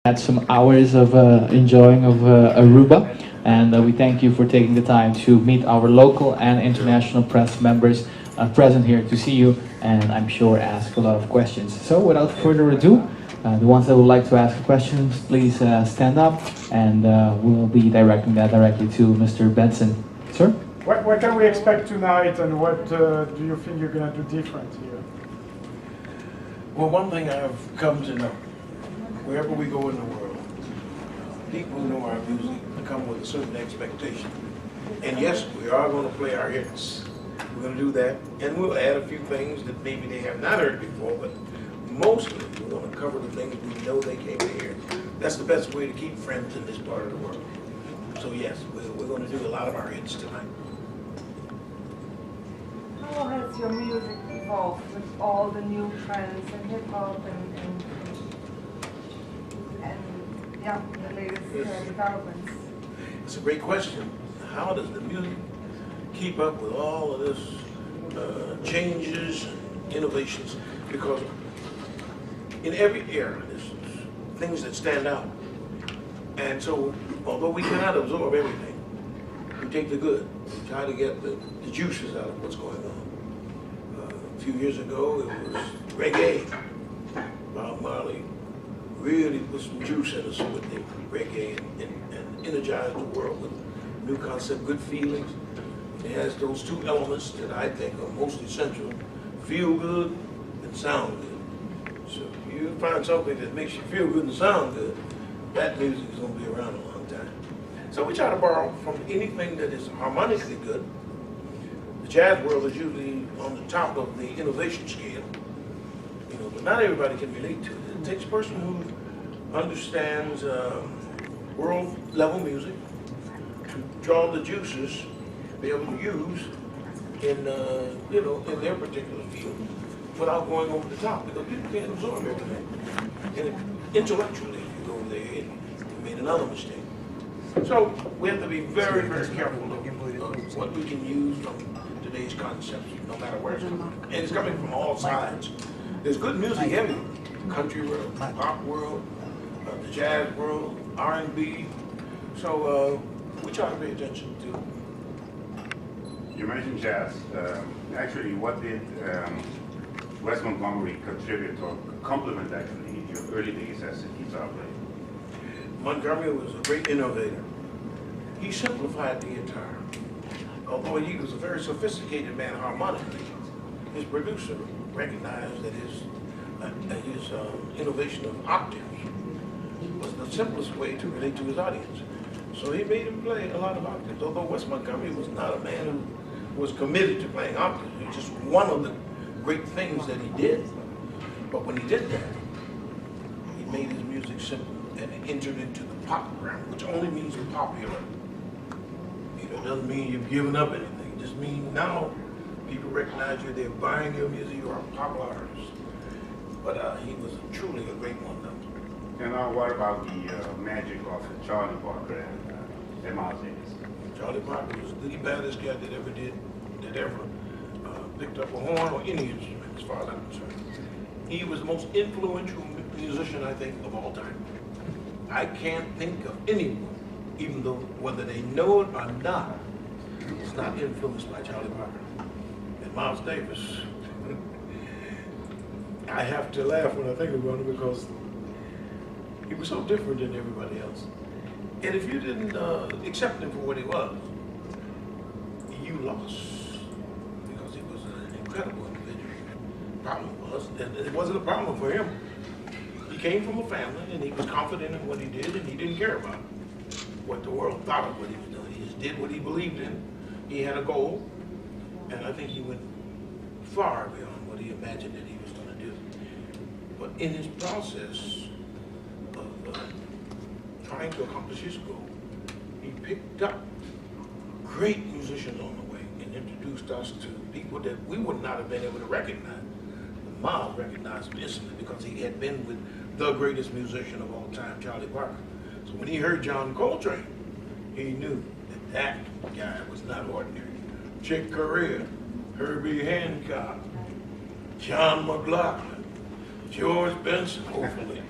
Had some hours of enjoying of Aruba, and we thank you for taking the time to meet our local and international press members present here to see you, and I'm sure ask a lot of questions. So without further ado, the ones that would like to ask questions, please stand up, and we'll be directing that directly to Mr. Benson. Sir? What can we expect tonight, and what do you think you're going to do different here? Well, one thing I've come to know, wherever we go in the world, people who know our music come with a certain expectation. And yes, we are going to play our hits. We're going to do that, and we'll add a few things that maybe they have not heard before, but mostly we're going to cover the things we know they came to hear. That's the best way to keep friends in this part of the world. So yes, we're going to do a lot of our hits tonight. How has your music evolved with all the new trends and hip hop and yeah, the latest developments? It's a great question. How does the music keep up with all of this changes and innovations? Because in every era, there's things that stand out. And so, although we cannot absorb everything, we take the good. We try to get the juices out of what's going on. A few years ago, it was reggae. Bob Marley really put some juice in us with the reggae and energized the world with new concept, good feelings. It has those two elements that I think are most essential: feel good and sound good. So if you find something that makes you feel good and sound good, that music is going to be around a long time. So we try to borrow from anything that is harmonically good. The jazz world is usually on the top of the innovation scale, but not everybody can relate to it. It takes a person who understands world-level music to draw the juices to be able to use in in their particular field without going over the top, because people can't absorb everything. And intellectually, if you go over there and you made another mistake. So we have to be very, very careful of what we can use from today's concepts, no matter where it's coming. And it's coming from all sides. There's good music everywhere. Country world, pop world, the jazz world, R&B. So we try to pay attention to. You mentioned jazz. Actually, what did Wes Montgomery contribute or complement actually in your early days as a guitar player? Montgomery was a great innovator. He simplified the guitar. Although he was a very sophisticated man harmonically, his producer recognized that his innovation of octaves was the simplest way to relate to his audience. So he made him play a lot of octaves. Although Wes Montgomery was not a man who was committed to playing octaves, it was just one of the great things that he did. But when he did that, he made his music simple and it entered into the pop realm, which only means popular. It doesn't mean you've given up anything. It just means now people recognize you, they're buying your music, you are a popular artist. But he was truly a great one, though. And now what about the magic of Charlie Parker and Miles Davis? Charlie Parker was the baddest guy that ever picked up a horn or any instrument, as far as I'm concerned. He was the most influential musician, I think, of all time. I can't think of anyone, even though whether they know it or not, is not influenced by Charlie Parker. And Miles Davis, I have to laugh when I think about him because he was so different than everybody else. And if you didn't accept him for what he was, you lost, because he was an incredible individual. Problem was, and it wasn't a problem for him. He came from a family, and he was confident in what he did, and he didn't care about what the world thought of what he was doing. He just did what he believed in. He had a goal, and I think he went far beyond what he imagined that he was going to do. But in his process of trying to accomplish his goal, he picked up great musicians on the way and introduced us to people that we would not have been able to recognize. Miles recognized him instantly because he had been with the greatest musician of all time, Charlie Parker. So when he heard John Coltrane, he knew that guy was not ordinary. Chick Corea, Herbie Hancock, John McLaughlin, George Benson, hopefully.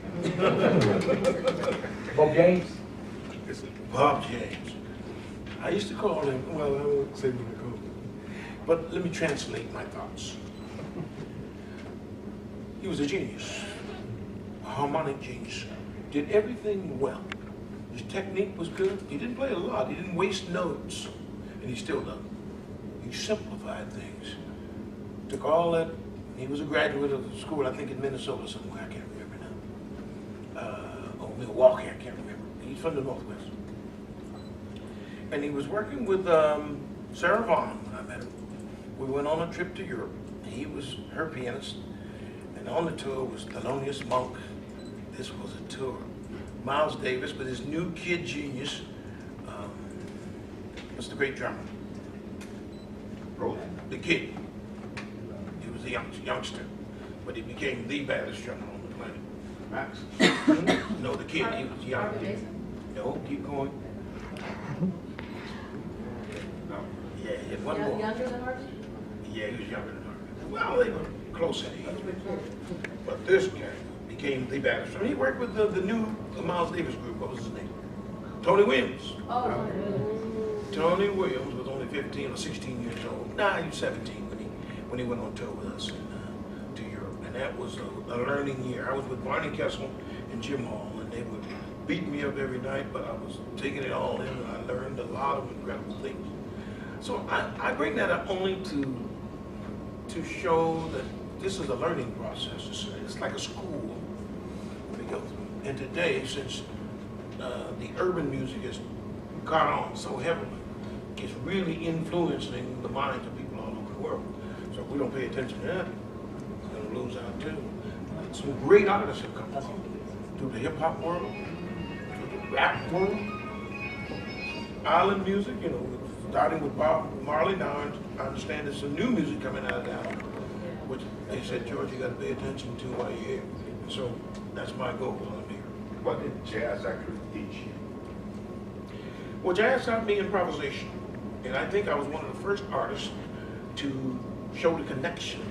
Bob James? It's Bob James. I used to call him, well, I won't say what I call him, but let me translate my thoughts. He was a genius, a harmonic genius. Did everything well. His technique was good. He didn't play a lot. He didn't waste notes, and he still doesn't. He simplified things. Took all that. He was a graduate of the school, I think in Minnesota somewhere. I can't remember now. Or Milwaukee, I can't remember. He's from the Northwest. And he was working with Sarah Vaughan when I met him. We went on a trip to Europe. He was her pianist. And on the tour was Thelonious Monk. This was a tour. Miles Davis with his new kid genius. What's the great drummer? The kid. He was a youngster, but he became the baddest drummer on the planet. Max. No, the kid, he was young. No, keep going. No. Yeah, he had one more. Younger than Harvey? Yeah, he was younger than Harvey. Well, they were close in age. But this guy became the baddest drummer. He worked with the new Miles Davis group. What was his name? Tony Williams. Oh. Tony Williams was only 15 or 16 years old. Nah, he was 17 when he went on tour with us to Europe. And that was a learning year. I was with Barney Kessel and Jim Hall, and they would beat me up every night, but I was taking it all in, and I learned a lot of incredible things. So I bring that up only to show that this is a learning process. It's like a school we go through. And today, since the urban music has caught on so heavily, it's really influencing the minds of people all over the world. So if we don't pay attention to that, we're going to lose out too. Some great artists have come along through the hip hop world, through the rap world, island music, you know, starting with Bob Marley. Now I understand there's some new music coming out of that, which they said, George, you got to pay attention to while you're here. And so that's my goal while I'm here. What did jazz actually teach you? Well, jazz taught me improvisation. And I think I was one of the first artists to show the connection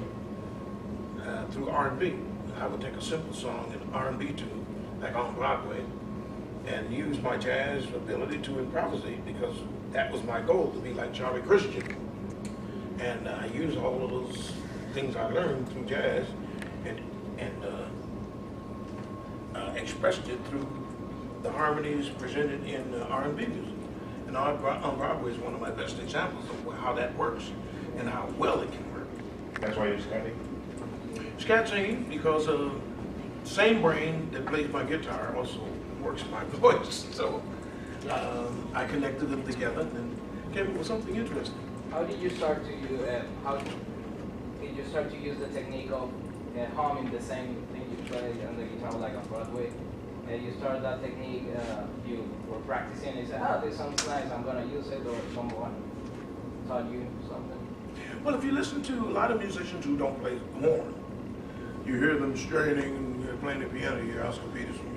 through R&B. I would take a simple song, an R&B tune, like on Broadway, and use my jazz ability to improvisate, because that was my goal, to be like Charlie Christian. And I used all of those things I learned through jazz and expressed it through the harmonies presented in R&B music. And on Broadway is one of my best examples of how that works and how well it can work. That's why you're scatting? Scat singing, because the same brain that plays my guitar also works my voice. So I connected them together and came up with something interesting. How did you start to use the technique of humming the same thing you played on the guitar, like on Broadway? And you started that technique, you were practicing, and you said, oh, this sounds nice, I'm going to use it, or someone taught you something? Well, if you listen to a lot of musicians who don't play horn, you hear them straining and you're playing the piano, you hear Oscar Peterson,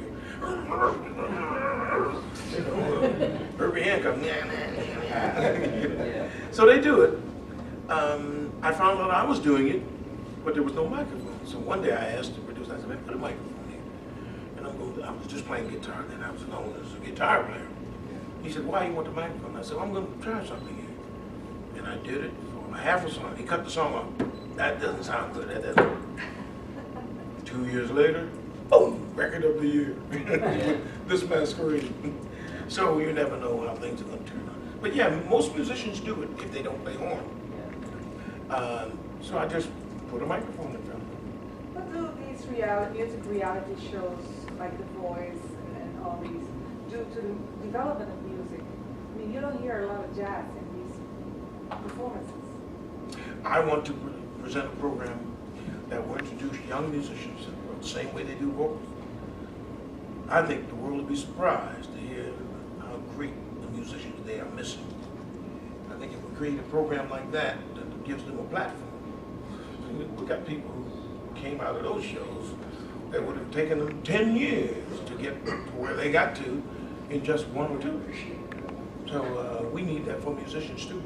Herbie Hancock. Yeah. So they do it. I found out I was doing it, but there was no microphone. So one day I asked the producer, I said, man, put a microphone here. And I was just playing guitar, and then I was known as a guitar player. He said, why you want the microphone? I said, well, I'm going to try something here. And I did it for half a song. He cut the song off. That doesn't sound good. That doesn't. 2 years later, boom, record of the year. This masquerade. So you never know how things are going to turn out. But yeah, most musicians do it if they don't play horn. So I just put a microphone in front of them. What do these music reality shows like The Voice and all these do to the development of music? I mean, you don't hear a lot of jazz in these performances. I want to present a program that will introduce young musicians to the world the same way they do vocals. I think the world will be surprised to hear how great the musicians they are missing. I think if we create a program like that that gives them a platform, we got people who came out of those shows that would have taken them 10 years to get to where they got to in just 1 or 2. So we need that for musicians too.